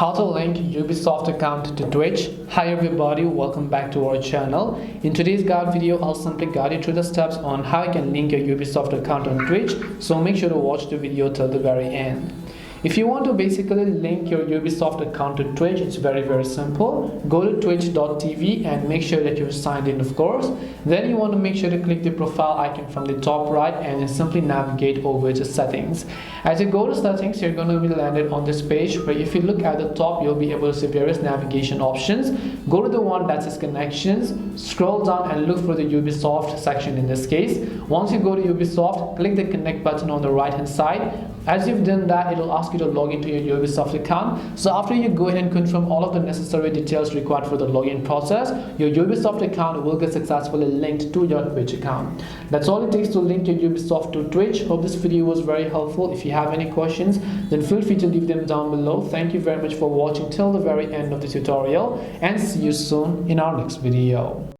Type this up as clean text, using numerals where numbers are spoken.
How to link Ubisoft account to Twitch. Hi everybody, welcome back to our channel. In today's guide video, I'll simply guide you through the steps on how you can link your Ubisoft account on Twitch, so make sure to watch the video till the very end. If you want to basically link your Ubisoft account to Twitch, it's very simple. Go to twitch.tv and make sure that you're signed in, of course. Then you want to make sure to click the profile icon from the top right and then simply navigate over to settings. As you go to settings, you're going to be landed on this page where if you look at the top, you'll be able to see various navigation options. Go to the one that says connections, scroll down and look for the Ubisoft section in this case. Once you go to Ubisoft, click the connect button on the right hand side. As you've done that, it'll ask you to log into your Ubisoft account. So after you go ahead and confirm all of the necessary details required for the login process, your Ubisoft account will get successfully linked to your Twitch account. That's all it takes to link your Ubisoft to Twitch. Hope this video was very helpful. If you have any questions, then feel free to leave them down below. Thank you very much for watching till the very end of the tutorial, and see you soon in our next video.